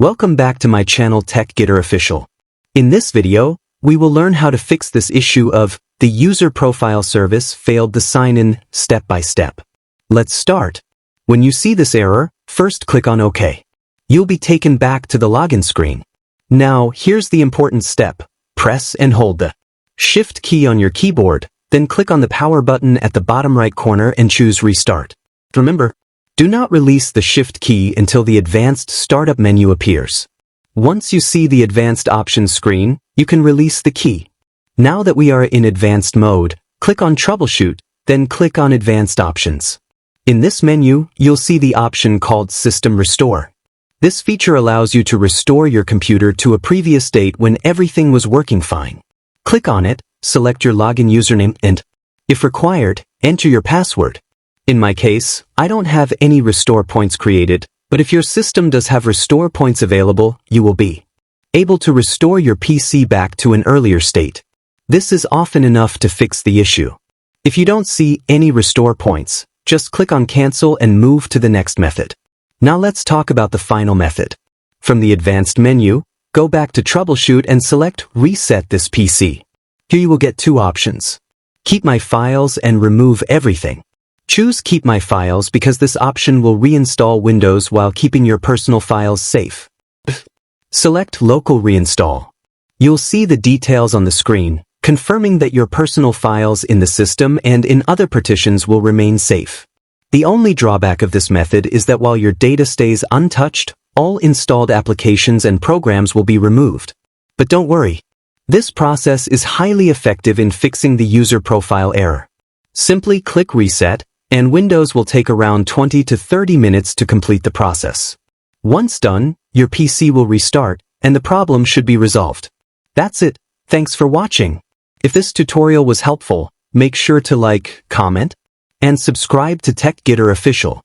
Welcome back to my channel Gitter Official. In this video, we will learn how to fix this issue of the user profile service failed the sign-in step by step. Let's start. When you see this error, first click on OK. You'll be taken back to the login screen. Now, here's the important step. Press and hold the Shift key on your keyboard, then click on the power button at the bottom right corner and choose Restart. Remember, do not release the Shift key until the Advanced Startup menu appears. Once you see the Advanced Options screen, you can release the key. Now that we are in Advanced mode, click on Troubleshoot, then click on Advanced Options. In this menu, you'll see the option called System Restore. This feature allows you to restore your computer to a previous state when everything was working fine. Click on it, select your login username and, if required, enter your password. In my case, I don't have any restore points created, but if your system does have restore points available, you will be able to restore your PC back to an earlier state. This is often enough to fix the issue. If you don't see any restore points, just click on Cancel and move to the next method. Now let's talk about the final method. From the Advanced menu, go back to Troubleshoot and select Reset this PC. Here you will get two options. Keep my files and remove everything. Choose Keep My Files because this option will reinstall Windows while keeping your personal files safe. Select Local Reinstall. You'll see the details on the screen, confirming that your personal files in the system and in other partitions will remain safe. The only drawback of this method is that while your data stays untouched, all installed applications and programs will be removed. But don't worry. This process is highly effective in fixing the user profile error. Simply click Reset, and Windows will take around 20 to 30 minutes to complete the process. Once done, your PC will restart, and the problem should be resolved. That's it. Thanks for watching. If this tutorial was helpful, make sure to like, comment, and subscribe to Gitter Official.